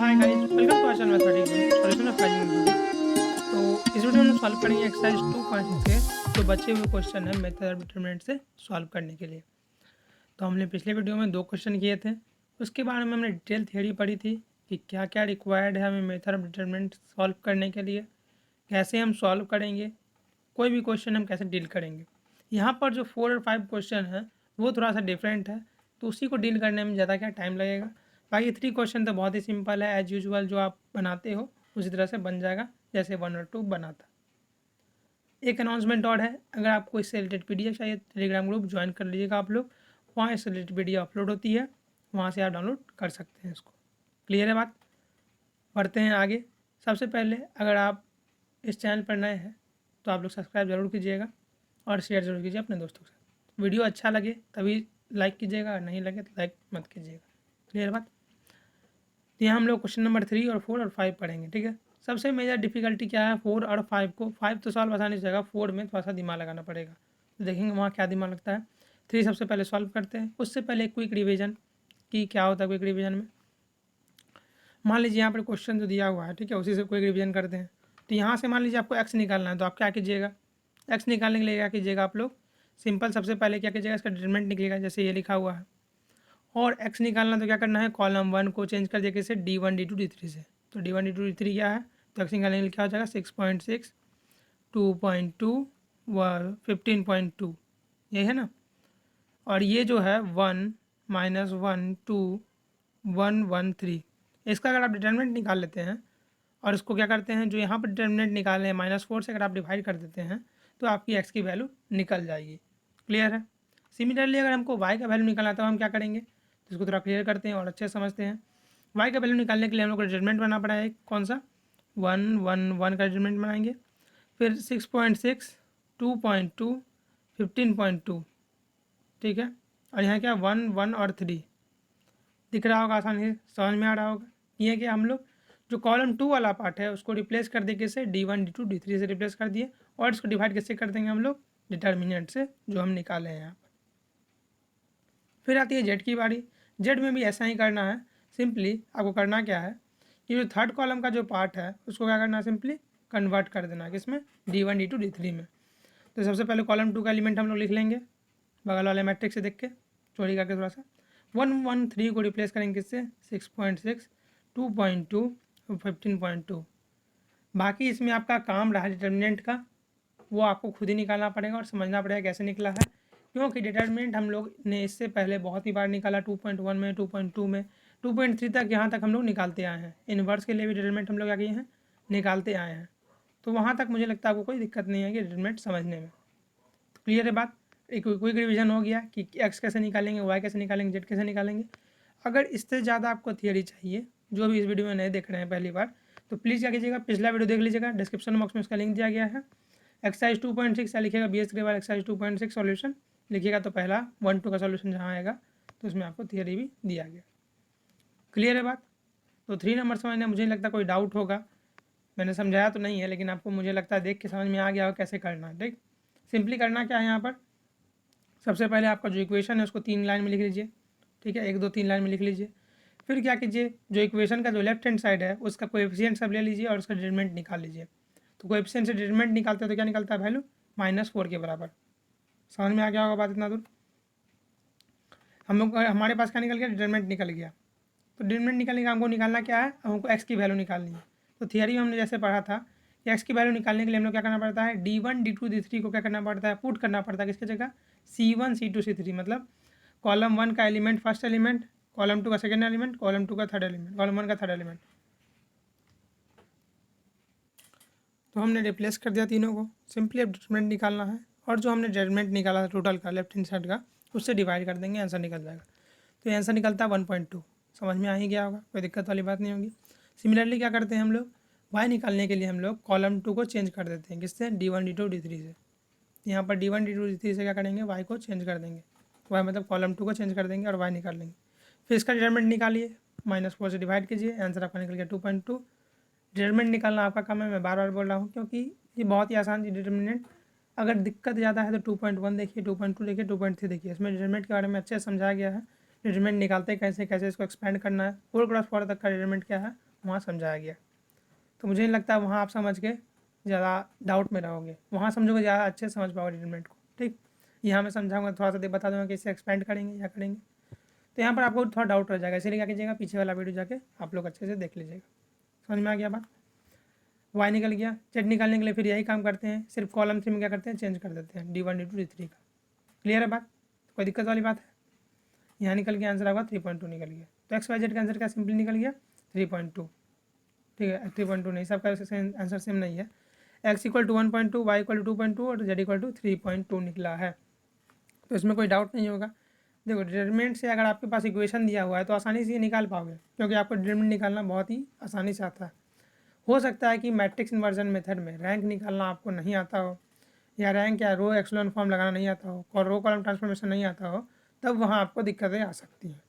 Hi guys, welcome to our channel mathematics solution of finding. तो इस video में हम सॉल्व करेंगे एक्सरसाइज 2.6 के जो बचे हुए क्वेश्चन है मेथड ऑफ डिटरमिनेंट से सॉल्व करने के लिए। तो हमने पिछले वीडियो में 2 क्वेश्चन किए थे, उसके बारे में हमने डिटेल थ्योरी पढ़ी थी कि क्या क्या रिक्वायर्ड है हमें मेथड ऑफ डिटरमिनेंट सॉल्व करने के लिए, कैसे हम सॉल्व करेंगे, कोई भी क्वेश्चन हम कैसे डील करेंगे। यहाँ पर जो 4 और 5 क्वेश्चन है वो थोड़ा सा डिफरेंट है, तो उसी को डील करने में ज़्यादा क्या टाइम लगेगा। बाकी 3 क्वेश्चन तो बहुत ही सिंपल है, एज यूजुअल जो आप बनाते हो उसी तरह से बन जाएगा जैसे 1 और 2 बना था। एक अनाउंसमेंट और है, अगर आपको इससे रिलेटेड PDF चाहिए टेलीग्राम ग्रुप ज्वाइन कर लीजिएगा आप लोग, वहाँ इससे रिलेटेड PDF अपलोड होती है, वहाँ से आप डाउनलोड कर सकते हैं इसको। क्लियर है बात? बढ़ते हैं आगे। सबसे पहले अगर आप इस चैनल पर नए हैं तो आप लोग सब्सक्राइब ज़रूर कीजिएगा और शेयर ज़रूर कीजिए अपने दोस्तों के साथ। वीडियो अच्छा लगे तभी लाइक कीजिएगा, और नहीं लगे तो लाइक मत कीजिएगा। क्लियर बात? तो यहाँ हम लोग क्वेश्चन नंबर 3 और 4 और 5 पढ़ेंगे, ठीक है। सबसे मेजर डिफिकल्टी क्या है 4 और 5 को। 5 तो सॉल्व आसानी से जाएगा, 4 में थोड़ा सा दिमाग लगाना पड़ेगा, तो देखेंगे वहाँ क्या दिमाग लगता है। 3 सबसे पहले सॉल्व करते हैं, उससे पहले क्विक रिविजन कि क्या होता है क्विक रिविजन में। मान लीजिए यहाँ पर क्वेश्चन जो दिया हुआ है, ठीक है, उसी से क्विक रिविजन करते हैं। तो यहाँ से मान लीजिए आपको एक्स निकालना है, तो आप क्या कीजिएगा, एक्स निकालने के लिए क्या कीजिएगा आप लोग, सिंपल सबसे पहले क्या कीजिएगा, इसका डिटरमिनेंट निकलेगा जैसे ये लिखा हुआ है। और एक्स निकालना तो क्या करना है, कॉलम 1 को चेंज कर दिया किससे, D1 D2 D3 से। तो D1 D2 D3 क्या है, तो एक्स निकालने के लिए क्या हो जाएगा 6.6 2.2 व 15.2, ये है ना। और ये जो है 1 -1 2 1 1 3, इसका अगर आप डिटरमिनेंट निकाल लेते हैं और इसको क्या करते हैं, जो यहाँ पर डिटरमिनेंट निकाले हैं -4 से अगर आप डिवाइड कर देते हैं तो आपकी एक्स की वैल्यू निकल जाएगी। क्लियर है? सिमिलरली अगर हमको वाई का वैल्यू निकालना तो हम क्या करेंगे, तो इसको थोड़ा क्लियर करते हैं और अच्छे से समझते हैं। वाई का वैल्यू निकालने के लिए हम लोग को डिटरमिनेंट बनाना पड़ा है, कौन सा, 1 1 1 का डिटरमिनेंट बनाएंगे, फिर 6.6 2.2 15.2, ठीक है। और यहाँ क्या 1 1 और 3 दिख रहा होगा, आसानी से समझ में आ रहा होगा। ये कि हम लोग जो कॉलम 2 वाला पार्ट है उसको रिप्लेस कर दिए किससे, D1 D2 D3 से रिप्लेस कर दिए, और इसको डिवाइड किससे कर देंगे हम लोग, डिटर्मिनेंट से जो हम निकाले हैं यहाँ पर। फिर आती है जेड की बारी। जेड में भी ऐसा ही करना है। सिंपली आपको करना क्या है, कि जो थर्ड कॉलम का जो पार्ट है उसको क्या करना है, सिंपली कन्वर्ट कर देना है किसमें, D1 D2 D3 में। तो सबसे पहले कॉलम 2 का एलिमेंट हम लोग लिख लेंगे बगल वाले मैट्रिक्स से देख के, चोरी करके थोड़ा सा। 1 1 3 को रिप्लेस करेंगे किससे, 6.6 2.2 15.2। बाकी इसमें आपका काम रहा डिटर्मिनेंट का, वो आपको खुद ही निकालना पड़ेगा और समझना पड़ेगा कैसे निकला है, क्योंकि डिटर्मिनेंट हम लोग ने इससे पहले बहुत ही बार निकाला, 2.1 में, 2.2 में, 2.3 तक यहाँ तक हम लोग निकालते आए हैं। इनवर्स के लिए भी डिटर्मिनेंट हम लोग क्या किए हैं, निकालते आए हैं। तो वहाँ तक मुझे लगता है आपको कोई दिक्कत नहीं है कि डिटर्मिनेंट समझने में। तो क्लियर है बात? एक क्विक रिविजन हो गया कि एक्स कैसे निकालेंगे, वाई कैसे निकालेंगे, जेड कैसे निकालेंगे। अगर इससे ज़्यादा आपको थियरी चाहिए, जो भी इस वीडियो में नहीं देख रहे हैं पहली बार, तो प्लीज़ क्या कीजिएगा, पिछला वीडियो देख लीजिएगा, डिस्क्रिप्शन बॉक्स में उसका लिंक दिया गया है। एक्सरसाइज 2.6 या लिखिएगा BS ग्रेड वाला एक्सरसाइज 2.6 सॉल्यूशन लिखिएगा, तो पहला 1 2 का सॉल्यूशन जहाँ आएगा तो उसमें आपको थियरी भी दिया गया। क्लियर है बात? तो 3 नंबर समझने मुझे नहीं लगता कोई डाउट होगा, मैंने समझाया तो नहीं है, लेकिन आपको मुझे लगता है देख के समझ में आ गया हो कैसे करना है। ठीक, सिंपली करना क्या है, यहाँ पर सबसे पहले आपका जो इक्वेशन है उसको 3 लाइन में लिख लीजिए, ठीक है, 1 2 3 लाइन में लिख लीजिए। फिर क्या कीजिए, जो इक्वेशन का जो लेफ्ट हैंड साइड है उसका कोएफिशिएंट सब ले लीजिए और उसका डिटरमिनेंट निकाल लीजिए। तो कोएफिशिएंट से डिटरमिनेंट निकालते हैं तो क्या निकलता है, वैल्यू -4 के बराबर। समझ में आ गया होगा बात इतना दूर? हम लोग हमारे पास क्या निकल गया, डिटरमिनेंट निकल गया। तो डिटरमिनेंट निकलने का हमको निकालना क्या है, हमको एक्स की वैल्यू निकालनी है। तो थियरी में हमने जैसे पढ़ा था कि एक्स की वैल्यू निकालने के लिए हम लोग क्या करना पड़ता है, D1 D2 D3 को क्या करना पड़ता है, पुट करना पड़ता है किसकी जगह, C1 C2 C3, मतलब कॉलम 1 का एलिमेंट फर्स्ट एलिमेंट, कॉलम 2 का सेकंड एलिमेंट, कॉलम 2 का थर्ड एलिमेंट, कॉलम 1 का थर्ड एलिमेंट। तो हमने रिप्लेस कर दिया तीनों को। सिंपली अब डिटरमिनेंट निकालना है, और जो हमने डिटरमिनेंट निकाला था टोटल का लेफ्ट हैंड साइड का, उससे डिवाइड कर देंगे, आंसर निकल जाएगा। तो आंसर निकलता है 1.2। समझ में आ ही गया होगा, कोई दिक्कत वाली बात नहीं होगी। सिमिलरली क्या करते हैं हम लोग, वाई निकालने के लिए हम लोग कॉलम 2 को चेंज कर देते हैं किससे, D1 D2 D3 से। यहाँ पर D1 D2 D3 से क्या करेंगे, वाई को चेंज कर देंगे, वाई मतलब कॉलम 2 को चेंज कर देंगे और वाई निकाल लेंगे। फिर इसका डिटरमिनेंट निकालिए, -4 से डिवाइड कीजिए, आंसर आपका निकल गया 2.2। डिटरमिनेंट निकालना आपका काम है, मैं बार बार बोल रहा हूँ क्योंकि ये बहुत ही आसान चीज़ डिटरमिनेंट। अगर दिक्कत ज़्यादा है तो 2.1 देखिए, 2.2 देखिए, 2.3 देखिए, इसमें डिटरमिनेंट के बारे में अच्छे से समझाया गया है। डिटरमिनेंट निकालते कैसे कैसे इसको एक्सपेंड करना है, 4 क्रॉस 4 तक का डिटरमिनेंट क्या है वहाँ समझाया गया। तो मुझे नहीं लगता वहाँ आप समझ के ज़्यादा डाउट में रहोगे, वहाँ समझोगे ज़्यादा अच्छे से समझ पाओगे डिटरमिनेंट को। ठीक, यहाँ मैं समझाऊंगा, थोड़ा सा बता दूँगा कि इसे एक्सपेंड करेंगे या करेंगे। तो यहाँ पर आपको थोड़ा डाउट रह जाएगा, इसीलिए क्या कीजिएगा पीछे वाला वीडियो जाके आप लोग अच्छे से देख लीजिएगा। समझ में आ गया बात। वाई निकल गया, जेड निकालने के लिए फिर यही काम करते हैं, सिर्फ कॉलम 3 में क्या करते हैं चेंज कर देते हैं D1 D2 D3 का। क्लियर है बात, कोई दिक्कत वाली बात है। यहाँ निकल गया आंसर होगा 3.2 निकल गया। तो एक्स वाई जेड का आंसर क्या सिंपली निकल गया 3.2। ठीक है 3.2 नहीं, सबका आंसर सेम नहीं है। X equal to 1.2, Y equal to 2.2 और जेड इक्वल टू 3.2 निकला है। तो इसमें कोई डाउट नहीं होगा। देखो डिटरमिनेंट से अगर आपके पास इक्वेशन दिया हुआ है तो आसानी से ये निकाल पाओगे, क्योंकि आपको डिटरमिनेंट निकालना बहुत ही आसानी से आता है। हो सकता है कि मैट्रिक्स इन्वर्जन मेथड में रैंक निकालना आपको नहीं आता हो, या रैंक या रो एक्सलोन फॉर्म लगाना नहीं आता हो, और रो कॉलम ट्रांसफॉर्मेशन नहीं आता हो, तब वहाँ आपको दिक्कतें आ सकती हैं।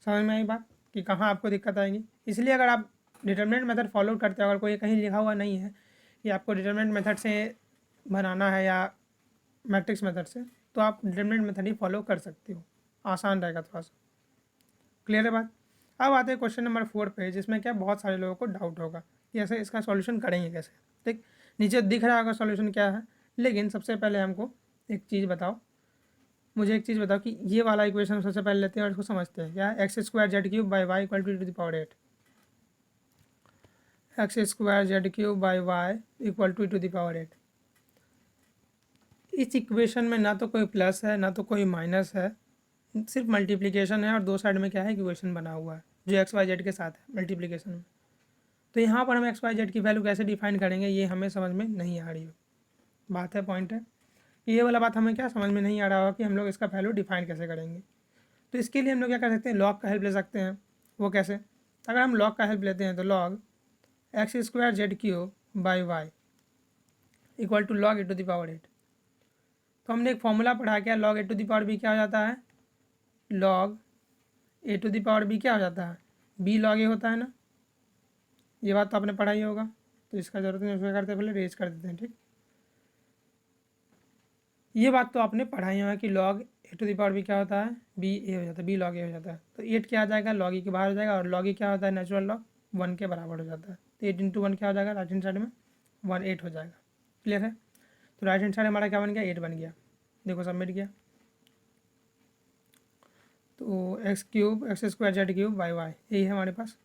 समझ में आई बात कि कहाँ आपको दिक्कत आएगी। इसलिए अगर आप डिटरमिनेंट मेथड फॉलो करते हो, अगर कोई कहीं लिखा हुआ नहीं है कि आपको डिटरमिनेंट मेथड से बनाना है या मैट्रिक्स मेथड से, तो आप डिटरमिनेंट मेथड ही फॉलो कर सकते हो, आसान रहेगा थोड़ा सा। क्लियर है बात। अब आते हैं क्वेश्चन नंबर 4 पे, जिसमें क्या बहुत सारे लोगों को डाउट होगा कि ऐसे इसका सॉल्यूशन करेंगे कैसे। ठीक, नीचे दिख रहा होगा सॉल्यूशन क्या है, लेकिन सबसे पहले हमको एक चीज़ बताओ, मुझे एक चीज़ बताओ कि ये वाला इक्वेशन सबसे पहले लेते हैं और इसको समझते हैं। क्या X square Z cube by Y equal to the power 8। X square Z cube by Y equal to the power 8। इस इक्वेशन में ना तो कोई प्लस है ना तो कोई माइनस है, सिर्फ मल्टीप्लिकेशन है, और दो साइड में क्या है इक्वेशन बना हुआ है जो एक्स वाई जेड के साथ है मल्टीप्लिकेशन में। तो यहाँ पर हम एक्स वाई जेड की वैल्यू कैसे डिफाइन करेंगे ये हमें समझ में नहीं आ रही हो। बात है, पॉइंट है कि ये वाला बात हमें क्या समझ में नहीं आ रहा होगा कि हम लोग इसका वैल्यू डिफाइन कैसे करेंगे। तो इसके लिए हम लोग क्या कर सकते हैं, लॉग का हेल्प ले सकते हैं। वो कैसे, अगर हम लॉग का हेल्प लेते हैं तो log x square Z cube by Y equal to log A to the power 8। तो हमने एक फॉर्मूला पढ़ा, क्या log A to the power B क्या हो जाता है, log A to the power B क्या हो जाता है, बी लॉग ए होता है ना। ये बात तो आपने पढ़ाई होगा, तो इसका जरूरत नहीं, उसका करते पहले रेज कर देते हैं। ठीक, ये बात तो आपने पढ़ाई होगा कि log A to the power B क्या होता है, बी ए हो जाता है, बी लॉग ए हो जाता है। तो 8 क्या आ जाएगा, लॉग ए के बाहर हो जाएगा, और लॉग ए क्या होता है नेचुरल लॉग 1 के बराबर हो जाता है। तो 8 इंटू 1 क्या हो जाएगा, राइट हैंड साइड में 1 8 हो जाएगा। क्लियर है। तो राइट हैंड साइड हमारा क्या बन गया, 8 बन गया। देखो सबमिट किया, तो x cube x square Z cube by y यही है हमारे पास,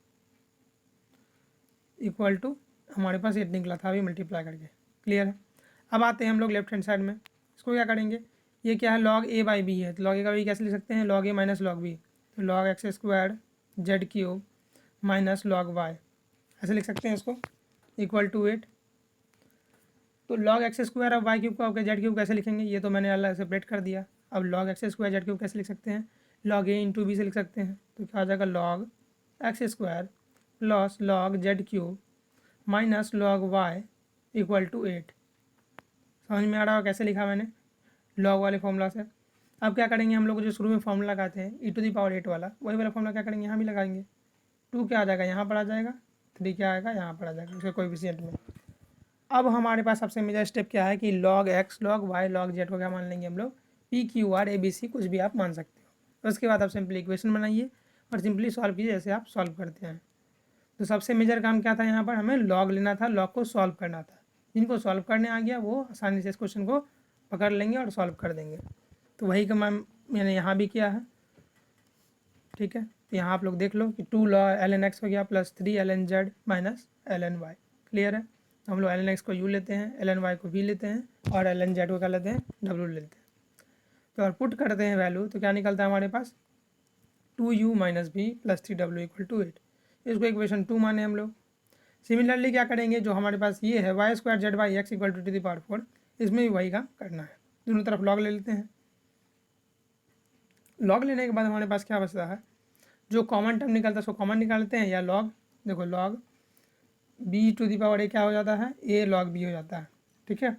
इक्वल टू हमारे पास 8 निकला था अभी मल्टीप्लाई करके। क्लियर है। अब आते हैं हम लोग लेफ्ट हैंड साइड में, इसको क्या करेंगे, ये क्या है लॉग ए बाई बी है, तो लॉग ए का बी कैसे लिख सकते हैं, log a minus log b. तो log x square Z cube minus log y ऐसे लिख सकते हैं इसको, इक्वल टू 8। तो लॉग एक्स स्क्वायर और वाई क्यूब का जेड क्यूब कैसे लिखेंगे, ये तो मैंने अलग सेपरेट कर दिया। अब log x square Z cube कैसे लिख सकते हैं, लॉग ए इंटू बी से लिख सकते हैं। तो क्या आ जाएगा, log x square plus log z cube minus log y equal to 8। समझ में आ रहा हो कैसे लिखा मैंने, लॉग वाले फॉर्मूला से। अब क्या करेंगे, हम लोग जो शुरू में फॉर्मूला लगाते हैं ई टू दी पावर 8 वाला, वही वाला फॉर्मूला क्या करेंगे यहाँ भी लगाएंगे। 2 क्या आ जाएगा यहाँ पर आ जाएगा, 3 क्या आएगा यहाँ पर आ जाएगा उसके कोएफिशिएंट में। अब हमारे पास सबसे मेजर स्टेप क्या है कि log x log y log z को क्या मान लेंगे हम लोग, p q r a b c कुछ भी आप मान सकते हो। उसके बाद आप सिंपली इक्वेशन बनाइए और सिंपली सॉल्व कीजिए जैसे आप सॉल्व करते हैं। तो सबसे मेजर काम क्या था यहाँ पर, हमें लॉग लेना था, लॉग को सॉल्व करना था। जिनको सॉल्व करने आ गया वो आसानी से इस क्वेश्चन को पकड़ लेंगे और सॉल्व कर देंगे। तो वही का मैंने यहाँ भी किया है। ठीक है, तो यहाँ आप लोग देख लो कि 2 लॉग एल एन एक्स हो गया plus 3 l n z minus l n y. Clear है। हम लोग एल एन एक्स को यू लेते हैं, एल एन वाई को वी लेते हैं, और एल एन जेड को क्या लेते हैं, डब्ल्यू लेते हैं। तो और पुट करते हैं वैल्यू, तो क्या निकलता है हमारे पास 2u minus b plus 3w equal to 8। इसको इक्वेशन 2 माने हम लोग। सिमिलरली क्या करेंगे, जो हमारे पास ये है y square z y x equal to the power 4, इसमें भी वही काम करना है। दोनों तरफ लॉग ले लेते हैं। लॉग लेने के बाद हमारे पास क्या बचता है, जो कॉमन टर्म निकलता है उसको कॉमन निकालते हैं, या लॉग, देखो log B to the power A क्या हो जाता है, ए लॉग बी हो जाता है। ठीक है,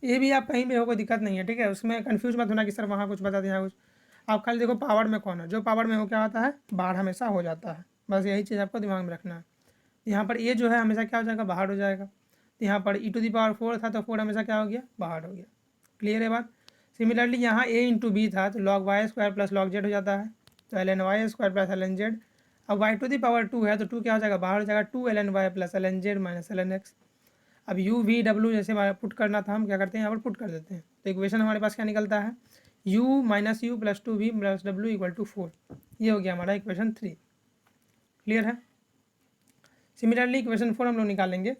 ए भी आप कहीं भी हो कोई दिक्कत नहीं है। ठीक है, उसमें कन्फ्यूज मत होना कि सर वहाँ कुछ बता दें यहाँ कुछ। आप खाली देखो पावर में कौन है, जो पावर में हो क्या होता है, बाहर हमेशा हो जाता है। बस यही चीज़ आपको दिमाग में रखना है। यहाँ पर ए जो है हमेशा क्या हो जाएगा, बाहर हो जाएगा। तो यहाँ पर ई टू दी पावर 4 था तो 4 हमेशा क्या हो गया, बाहर हो गया। क्लियर है बात। सिमिलरली यहाँ a इंटू बी था तो log y square plus log z हो जाता है, तो ln y square plus ln z. अब y टू दी पावर 2 है तो 2 क्या हो जाएगा, बाहर हो जाएगा 2 ln y plus ln z minus ln x. अब u v w जैसे हमारा पुट करना था हम क्या करते हैं यहाँ पर पुट कर देते हैं, तो इक्वेशन हमारे पास क्या निकलता है, u minus u plus 2v plus w equal to 4। ये हो गया हमारा इक्वेशन 3। क्लियर है। सिमिलरली इक्वेशन 4 हम लोग निकालेंगे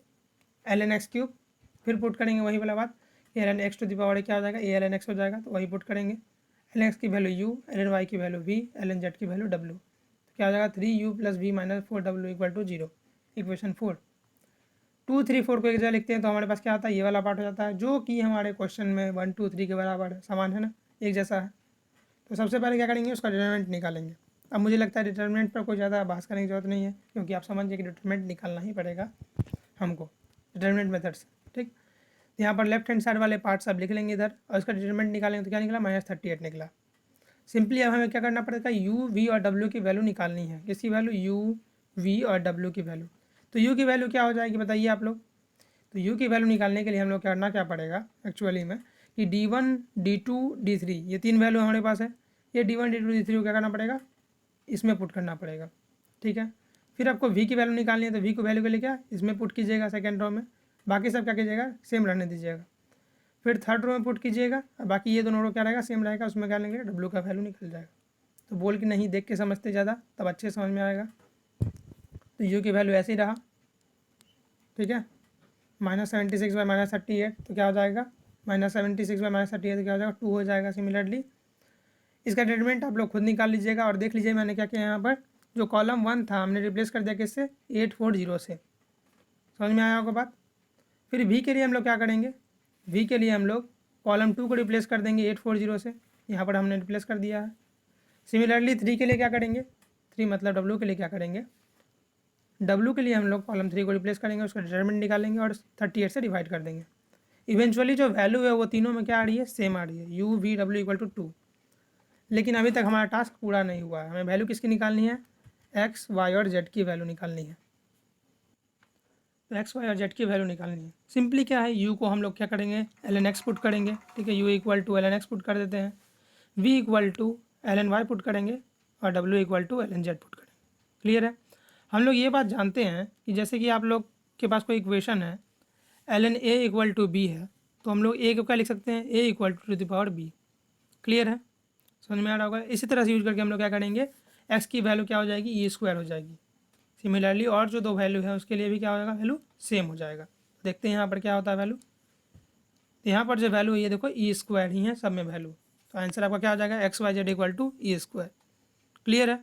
ln x क्यूब, फिर पुट करेंगे वही वाला बात, ln x to the power क्या हो जाएगा, a ln x हो जाएगा, तो वही पुट करेंगे, ln x की वैल्यू u, ln y की वैल्यू v, ln z की वैल्यू w, तो क्या हो जाएगा 3u plus v minus 4w equal to 0, equation 4। 2 3 4 को एक जगह लिखते हैं तो हमारे पास क्या आता है, ये वाला पार्ट हो जाता है जो कि हमारे क्वेश्चन में 1 2 3 के बराबर है, समान है ना, एक जैसा है। तो सबसे पहले क्या करेंगे, उसका डिटरमिनेंट निकालेंगे। अब मुझे लगता है डिटरमिनेंट पर कोई ज़्यादा बहस करने की जरूरत नहीं है, क्योंकि आप समझिए कि डिटरमिनेंट निकालना ही पड़ेगा हमको डिटरमिनेंट मेथड से। ठीक, यहाँ पर लेफ्ट हैंड साइड वाले पार्ट सब लिख लेंगे इधर, और इसका डिटरमिनेंट निकालेंगे तो क्या निकला, -38 निकला। सिंपली अब हमें क्या करना पड़ेगा, u v और w की वैल्यू निकालनी है। किसकी वैल्यू, u v और w की वैल्यू। तो u की वैल्यू क्या हो जाएगी बताइए आप लोग। तो u की वैल्यू निकालने के लिए हम लोग करना क्या पड़ेगा एक्चुअली में, कि d1 d2 d3 ये 3 वैल्यू हमारे पास है, ये d1 d2 d3 को क्या करना पड़ेगा, इसमें पुट करना पड़ेगा। ठीक है, फिर आपको v की वैल्यू निकालनी है, तो v को वैल्यू के लिए क्या इसमें पुट कीजिएगा सेकेंड रो में, बाकी सब क्या कीजिएगा सेम रहने दीजिएगा। फिर थर्ड रो में पुट कीजिएगा, बाकी ये दोनों रो क्या रहेगा सेम रहेगा, उसमें क्या लेंगे डब्ल्यू का वैल्यू निकल जाएगा। तो बोल के नहीं देख के समझते ज़्यादा, तब अच्छे समझ में आएगा। तो यू की वैल्यू ऐसे ही रहा। ठीक है, -76 बाई -38 तो क्या हो जाएगा, -76 बाई -38 तो क्या हो जाएगा 2 हो जाएगा। सिमिलरली इसका डिटरमिनेंट आप लोग खुद निकाल लीजिएगा, और देख लीजिए मैंने क्या किया यहाँ पर, जो कॉलम 1 था हमने रिप्लेस कर दिया किससे, 840 से। समझ में आया होगा बात। फिर v के लिए हम लोग क्या करेंगे, v के लिए हम लोग कॉलम 2 को रिप्लेस कर देंगे 840 से, यहाँ पर हमने रिप्लेस कर दिया है। सिमिलरली 3 के लिए क्या करेंगे, 3 मतलब w के लिए क्या करेंगे, w के लिए हम लोग कॉलम 3 को रिप्लेस करेंगे, उसका डिटरमिनेंट निकालेंगे और 38 से डिवाइड कर देंगे। इवेंचुअली जो वैल्यू है वो तीनों में क्या आ रही है, सेम आ रही है, u v w equal to 2। लेकिन अभी तक हमारा टास्क पूरा नहीं हुआ है, हमें वैल्यू किसकी निकालनी है, x y और z की वैल्यू निकालनी है। तो एक्स वाई और जेड की वैल्यू निकालनी है। सिंपली क्या है, u को हम लोग क्या करेंगे ln x पुट करेंगे। ठीक है, u equal to ln x put कर देते हैं, v equal to ln y put करेंगे, और w equal to ln z put करेंगे। क्लियर है। हम लोग ये बात जानते हैं कि जैसे कि आप लोग के पास कोई इक्वेशन है ln a equal to b है, तो हम लोग a को क्या लिख सकते हैं, a equal to the power b। Clear है, समझ में आ रहा होगा। इसी तरह से यूज करके हम लोग क्या करेंगे, x की वैल्यू क्या हो जाएगी, e स्क्वायर हो जाएगी। सिमिलरली और जो दो वैल्यू है उसके लिए भी क्या हो जाएगा, वैल्यू सेम हो जाएगा। देखते हैं यहाँ पर क्या होता है वैल्यू। तो यहाँ पर जो वैल्यू है ये देखो ई स्क्वायर ही है सब में वैल्यू, तो आंसर आपका क्या हो जाएगा, x y z equal to e square. Clear है,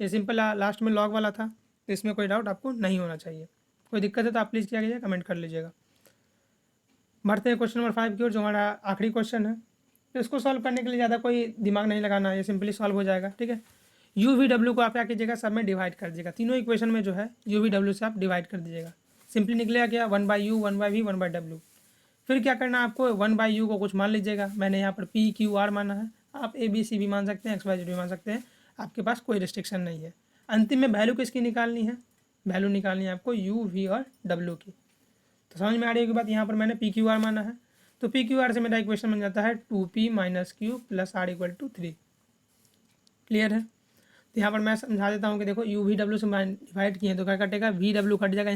ये सिंपल लास्ट में लॉग वाला था, तो इसमें कोई डाउट आपको नहीं होना चाहिए। कोई दिक्कत है तो आप प्लीज़ क्या कीजिए, कमेंट कर लीजिएगा। बढ़ते हैं क्वेश्चन नंबर 5 की ओर, जो हमारा आखिरी क्वेश्चन है। तो इसको सॉल्व करने के लिए ज़्यादा कोई दिमाग नहीं लगाना है, ये सिंपली सॉल्व हो जाएगा। ठीक है, यू वी डब्ल्यू को आप क्या कीजिएगा, सब में डिवाइड कर दीजिएगा। तीनों इक्वेशन में जो है यू वी डब्ल्यू से आप डिवाइड कर दीजिएगा। सिंपली निकलेगा क्या, 1/u 1/v 1/w। फिर क्या करना है आपको, 1/u को कुछ मान लीजिएगा, मैंने यहाँ पर p q r माना है, आप a b c भी मान सकते हैं, x y z भी मान सकते हैं, आपके पास कोई रिस्ट्रिक्शन नहीं है। अंतिम में वैल्यू किसकी निकालनी है, वैल्यू निकालनी है आपको u v और w की। तो समझ में आ रही है बात, यहाँ पर मैंने p q r माना है, तो p q r से मेरा इक्वेशन बन जाता है 2p minus q plus r equal to 3। Clear है। तो यहाँ पर मैं समझा देता हूँ कि देखो u v w से डिवाइड किए तो क्या कटेगा, v w कट जाएगा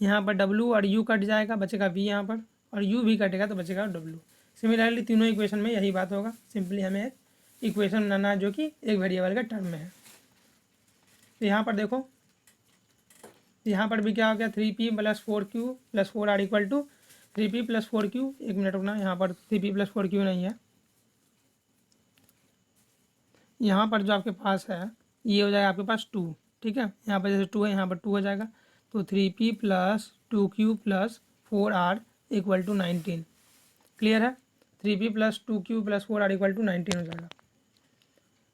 यहाँ पर w और u कट जाएगा, बचेगा v यहाँ पर, और u v कटेगा तो बचेगा w। सिमिलरली तीनों इक्वेशन में यही बात होगा। सिंपली हमें एक इक्वेशन बनाना है जो कि एक वेरिएबल के टर्म में है। तो यहाँ पर देखो, यहाँ पर भी क्या हो गया, 3p plus 4q plus 4r equal to 3p plus 4q। एक मिनट रुकना, यहाँ पर 3p प्लस 4q नहीं है, यहाँ पर जो आपके पास है ये हो जाएगा आपके पास 2। ठीक है, यहाँ पर जैसे 2 है यहाँ पर 2 हो जाएगा, तो 3p plus 2q plus 4r equal to 19। Clear है, 3p plus 2q plus 4r equal to 19 हो जाएगा।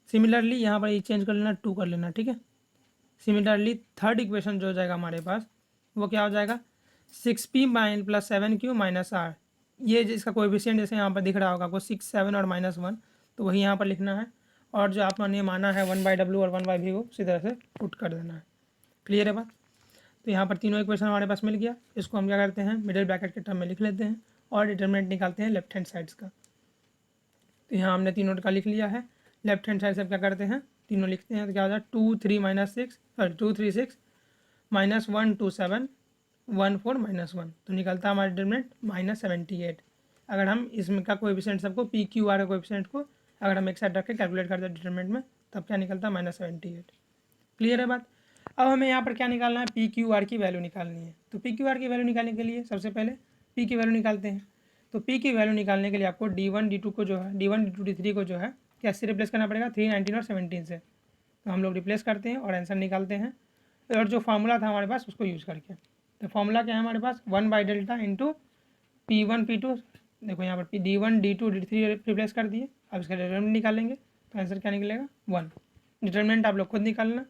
सिमिलरली यहाँ पर ये चेंज कर लेना, 2 कर लेना। ठीक है, सिमिलरली थर्ड इक्वेशन जो हो जाएगा हमारे पास वो क्या हो जाएगा, 6p mine plus 7q minus r। ये जिसका कोएफिशिएंट जैसे यहाँ पर दिख रहा होगा आपको 6 7 और -1, तो वही यहाँ पर लिखना है, और जो आपने माना है 1/w और 1/v को उसी तरह से पुट कर देना है। क्लियर है बात। तो यहाँ पर तीनों इक्वेशन हमारे पास मिल गया। इसको हम क्या करते हैं, मिडिल ब्रैकेट के टर्म में लिख लेते हैं और डिटरमिनेंट निकालते हैं लेफ्ट हैंड साइड्स का। तो यहाँ हमने तीनों का लिख लिया है। लेफ्ट हैंड साइड से क्या करते हैं, तीनों लिखते हैं, तो क्या होता है 2 3 माइनस 6 सॉरी 2 3 6 माइनस 1 2 7 1 4 माइनस 1, तो निकलता है हमारा डिटर्मिनेंट -78। अगर हम इसमें का कोएफिशिएंट सबको पी क्यू आर का कोएफिशिएंट को अगर हम एक साइड रख के कैलकुलेट करते हैं डिटर्मिनेंट में, तब क्या निकलता है -78। क्लियर है बात। अब हमें यहाँ पर क्या निकालना है, पी क्यू आर की वैल्यू निकालनी है। तो पी क्यू आर की वैल्यू निकालने के लिए सबसे पहले पी की वैल्यू निकालते हैं। तो पी की वैल्यू निकालने के लिए आपको D1 D2 को जो है D1 D2 D3 को जो है कैसे रिप्लेस करना पड़ेगा, 3 19 और 17 से। तो हम लोग रिप्लेस करते हैं और आंसर निकालते हैं, और जो फार्मूला था हमारे पास उसको यूज़ करके। तो फार्मूला क्या है हमारे पास, 1/डेल्टा इंटू P1 P2। देखो यहाँ पर D1 D2 D3 रिप्लेस कर दिए। अब इसका डिटर्मिनेंट निकालेंगे, तो आंसर क्या निकलेगा 1। डिटर्मिनेंट आप लोग खुद निकालना।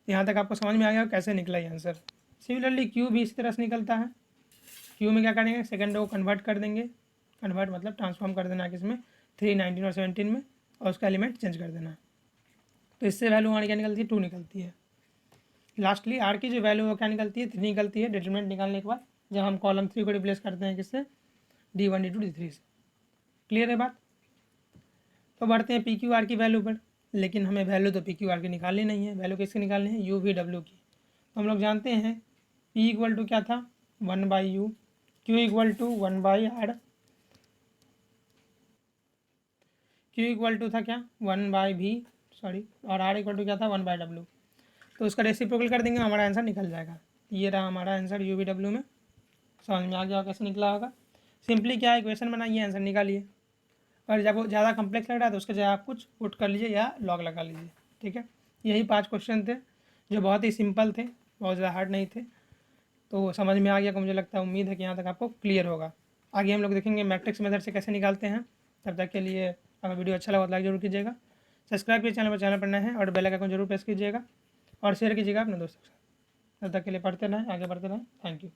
यहाँ तक आपको समझ में आ गया कैसे निकला ये आंसर। सिमिलरली क्यू भी इसी तरह से निकलता है। क्यू में क्या करेंगे, सेकंड रो को कन्वर्ट कर देंगे, कन्वर्ट मतलब ट्रांसफॉर्म कर देना किसमें, 3 19 और 17 में, और उसका एलिमेंट चेंज कर देना। तो इससे वैल्यू हमारी क्या निकलती है, 2 निकलती है। लास्टली आर की जो वैल्यू है वो क्या निकलती है, 3 निकलती है डिटरमिनेंट निकालने के बाद, जब हम कॉलम 3 को रिप्लेस करते हैं किससे, D1 D2 D3 से। क्लियर है बात। तो बढ़ते हैं पी क्यू आर की वैल्यू पर, लेकिन हमें वैल्यू तो पी क्यू आर की निकालनी नहीं है, वैल्यू किसकी निकालनी है, यू वी डब्ल्यू की। तो हम लोग जानते हैं पी इक्वल टू क्या था, 1/u, q equal to 1/r, q equal to था क्या 1/v सॉरी, और आर इक्वल टू क्या था 1/w। तो उसका रेसिप्रोकल कर देंगे, हमारा आंसर निकल जाएगा। ये रहा हमारा आंसर यू वी डब्ल्यू में। समझ में आ गया कैसे निकला होगा। सिंपली क्या है, इक्वेशन बनाइए, आंसर निकालिए। और जब वो ज़्यादा कम्प्लेक्स लग रहा है तो उसके जगह आप कुछ पुट कर लीजिए या लॉग लगा लीजिए। ठीक है, यही 5 क्वेश्चन थे जो बहुत ही सिंपल थे, बहुत ज़्यादा हार्ड नहीं थे। तो समझ में आ गया को मुझे लगता है, उम्मीद है कि यहाँ तक आपको क्लियर होगा। आगे हम लोग देखेंगे मैट्रिक्स मेथड से कैसे निकालते हैं। तब तक के लिए अगर वीडियो अच्छा लगा तो लाइक जरूर कीजिएगा, सब्सक्राइब कीजिए चैनल पर नए हैं, और बेल आइकन जरूर प्रेस कीजिएगा, और शेयर कीजिएगा अपने दोस्तों के साथ। तब तक के लिए पढ़ते रहें, आगे बढ़ते रहें। Thank you.